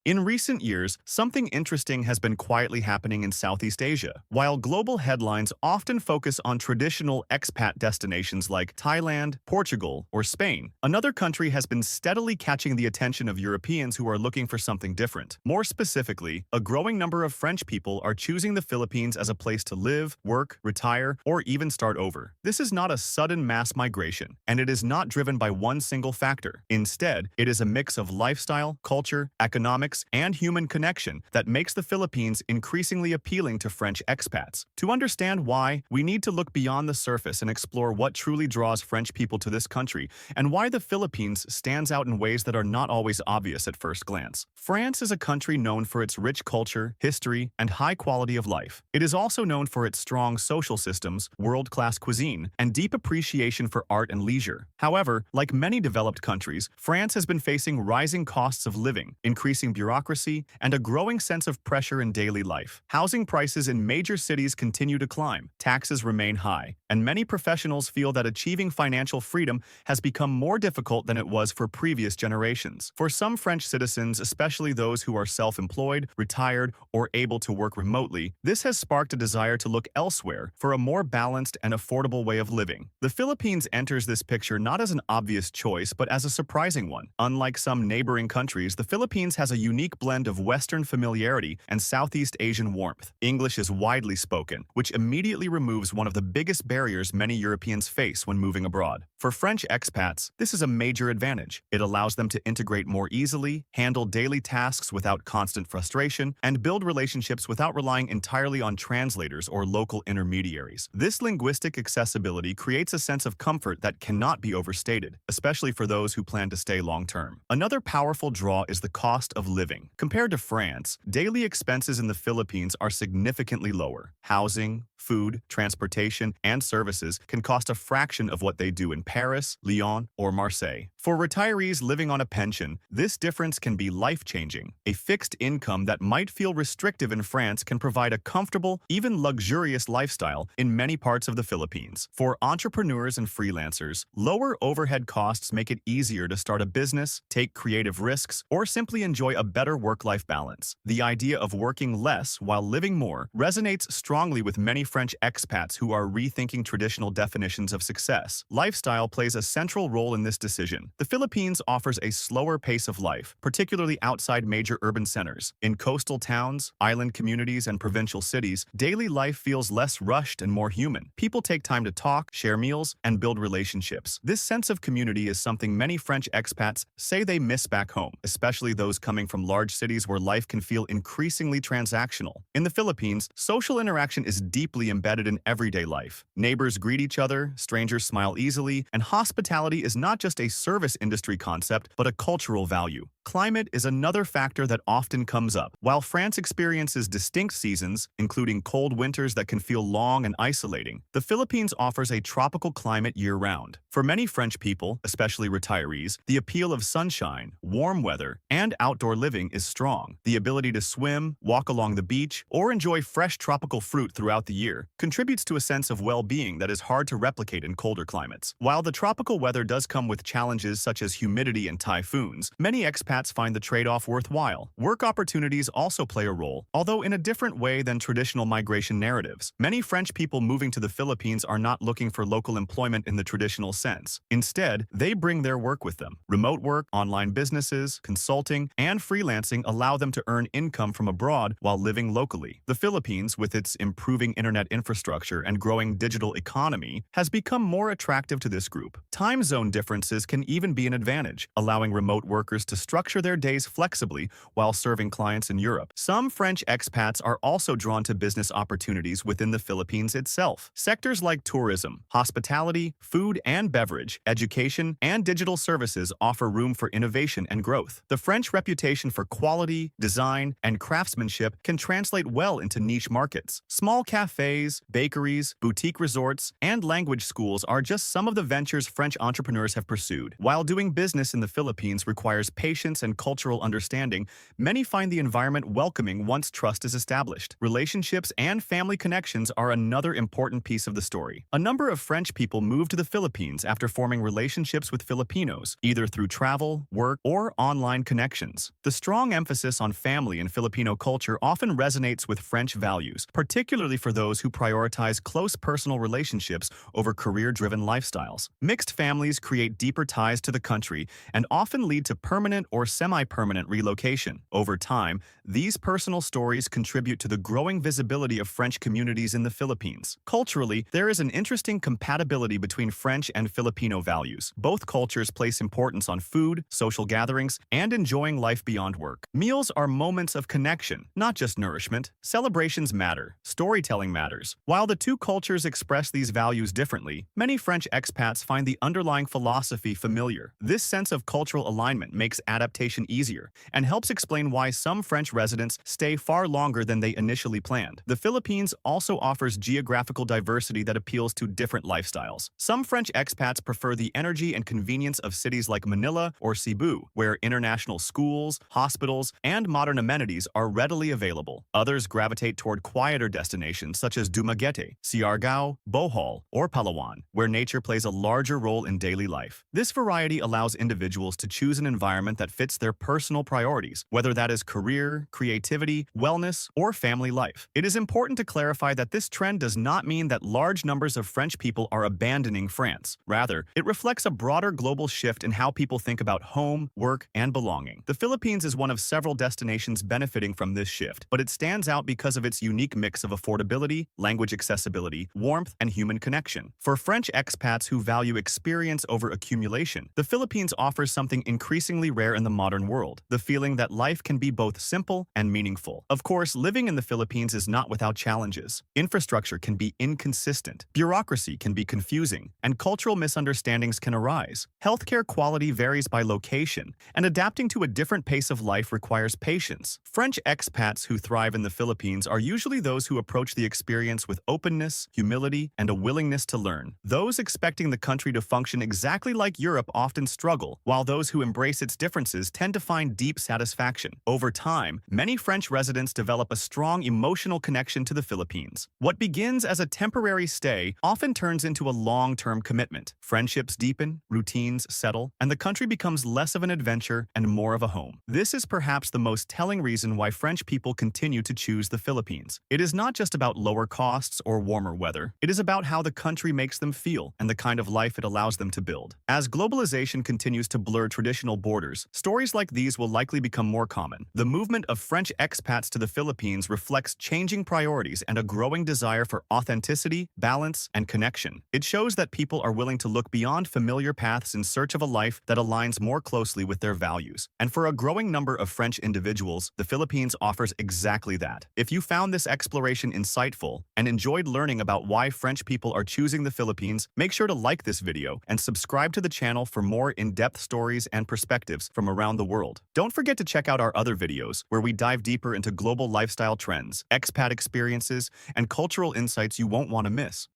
In recent years, something interesting has been quietly happening in Southeast Asia. While global headlines often focus on traditional expat destinations like Thailand, Portugal, or Spain, another country has been steadily catching the attention of Europeans who are looking for something different. More specifically, a growing number of French people are choosing the Philippines as a place to live, work, retire, or even start over. This is not a sudden mass migration, and it is not driven by one single factor. Instead, it is a mix of lifestyle, culture, economics, and human connection that makes the Philippines increasingly appealing to French expats. To understand why, we need to look beyond the surface and explore what truly draws French people to this country and why the Philippines stands out in ways that are not always obvious at first glance. France is a country known for its rich culture, history, and high quality of life. It is also known for its strong social systems, world-class cuisine, and deep appreciation for art and leisure. However, like many developed countries, France has been facing rising costs of living, increasing bureaucracy, and a growing sense of pressure in daily life. Housing prices in major cities continue to climb, taxes remain high, and many professionals feel that achieving financial freedom has become more difficult than it was for previous generations. For some French citizens, especially those who are self-employed, retired, or able to work remotely, this has sparked a desire to look elsewhere for a more balanced and affordable way of living. The Philippines enters this picture not as an obvious choice, but as a surprising one. Unlike some neighboring countries, the Philippines has a unique blend of Western familiarity and Southeast Asian warmth. English is widely spoken, which immediately removes one of the biggest barriers many Europeans face when moving abroad. For French expats, this is a major advantage. It allows them to integrate more easily, handle daily tasks without constant frustration, and build relationships without relying entirely on translators or local intermediaries. This linguistic accessibility creates a sense of comfort that cannot be overstated, especially for those who plan to stay long-term. Another powerful draw is the cost of living. Compared to France, daily expenses in the Philippines are significantly lower. Housing, food, transportation, and services can cost a fraction of what they do in Paris, Lyon, or Marseille. For retirees living on a pension, this difference can be life-changing. A fixed income that might feel restrictive in France can provide a comfortable, even luxurious lifestyle in many parts of the Philippines. For entrepreneurs and freelancers, lower overhead costs make it easier to start a business, take creative risks, or simply enjoy a better work-life balance. The idea of working less while living more resonates strongly with many French expats who are rethinking traditional definitions of success. Lifestyle plays a central role in this decision. The Philippines offers a slower pace of life, particularly outside major urban centers. In coastal towns, island communities, and provincial cities, daily life feels less rushed and more human. People take time to talk, share meals, and build relationships. This sense of community is something many French expats say they miss back home, especially those coming from large cities where life can feel increasingly transactional. In the Philippines, social interaction is deeply embedded in everyday life. Neighbors greet each other, strangers smile easily, and hospitality is not just a service industry concept, but a cultural value. Climate is another factor that often comes up. While France experiences distinct seasons, including cold winters that can feel long and isolating, the Philippines offers a tropical climate year-round. For many French people, especially retirees, the appeal of sunshine, warm weather, and outdoor living is strong. The ability to swim, walk along the beach, or enjoy fresh tropical fruit throughout the year contributes to a sense of well-being that is hard to replicate in colder climates. While the tropical weather does come with challenges such as humidity and typhoons, many expats find the trade-off worthwhile. Work opportunities also play a role, although in a different way than traditional migration narratives. Many French people moving to the Philippines are not looking for local employment in the traditional sense. Instead, they bring their work with them. Remote work, online businesses, consulting, and freelancing allow them to earn income from abroad while living locally. The Philippines, with its improving internet infrastructure and growing digital economy, has become more attractive to this group. Time zone differences can even be an advantage, allowing remote workers to structure their days flexibly while serving clients in Europe. Some French expats are also drawn to business opportunities within the Philippines itself. Sectors like tourism, hospitality, food and beverage, education, and digital services offer room for innovation and growth. The French reputation for quality, design, and craftsmanship can translate well into niche markets. Small cafes, bakeries, boutique resorts, and language schools are just some of the ventures French entrepreneurs have pursued. While doing business in the Philippines requires patience and cultural understanding, many find the environment welcoming once trust is established. Relationships and family connections are another important piece of the story. A number of French people moved to the Philippines after forming relationships with Filipinos, either through travel, work, or online connections. The The strong emphasis on family in Filipino culture often resonates with French values, particularly for those who prioritize close personal relationships over career-driven lifestyles. Mixed families create deeper ties to the country and often lead to permanent or semi-permanent relocation. Over time, these personal stories contribute to the growing visibility of French communities in the Philippines. Culturally, there is an interesting compatibility between French and Filipino values. Both cultures place importance on food, social gatherings, and enjoying life beyond work. Meals are moments of connection, not just nourishment. Celebrations matter. Storytelling matters. While the two cultures express these values differently, many French expats find the underlying philosophy familiar. This sense of cultural alignment makes adaptation easier and helps explain why some French residents stay far longer than they initially planned. The Philippines also offers geographical diversity that appeals to different lifestyles. Some French expats prefer the energy and convenience of cities like Manila or Cebu, where international schools, hospitals, and modern amenities are readily available. Others gravitate toward quieter destinations such as Dumaguete, Siargao, Bohol, or Palawan, where nature plays a larger role in daily life. This variety allows individuals to choose an environment that fits their personal priorities, whether that is career, creativity, wellness, or family life. It is important to clarify that this trend does not mean that large numbers of French people are abandoning France. Rather, it reflects a broader global shift in how people think about home, work, and belonging. The Philippines is one of several destinations benefiting from this shift, but it stands out because of its unique mix of affordability, language accessibility, warmth, and human connection. For French expats who value experience over accumulation, the Philippines offers something increasingly rare in the modern world: the feeling that life can be both simple and meaningful. Of course, living in the Philippines is not without challenges. Infrastructure can be inconsistent, bureaucracy can be confusing, and cultural misunderstandings can arise. Healthcare quality varies by location, and adapting to a different pace of life requires patience. French expats who thrive in the Philippines are usually those who approach the experience with openness, humility, and a willingness to learn. Those expecting the country to function exactly like Europe often struggle, while those who embrace its differences tend to find deep satisfaction. Over time, many French residents develop a strong emotional connection to the Philippines. What begins as a temporary stay often turns into a long-term commitment. Friendships deepen, routines settle, and the country becomes less of an adventure and more of a home. This is perhaps the most telling reason why French people continue to choose the Philippines. It is not just about lower costs or warmer weather. It is about how the country makes them feel and the kind of life it allows them to build. As globalization continues to blur traditional borders, stories like these will likely become more common. The movement of French expats to the Philippines reflects changing priorities and a growing desire for authenticity, balance, and connection. It shows that people are willing to look beyond familiar paths in search of a life that aligns more closely with their values. And for a growing number of French individuals, the Philippines offers exactly that. If you found this exploration insightful and enjoyed learning about why French people are choosing the Philippines, make sure to like this video and subscribe to the channel for more in-depth stories and perspectives from around the world. Don't forget to check out our other videos, where we dive deeper into global lifestyle trends, expat experiences, and cultural insights you won't want to miss.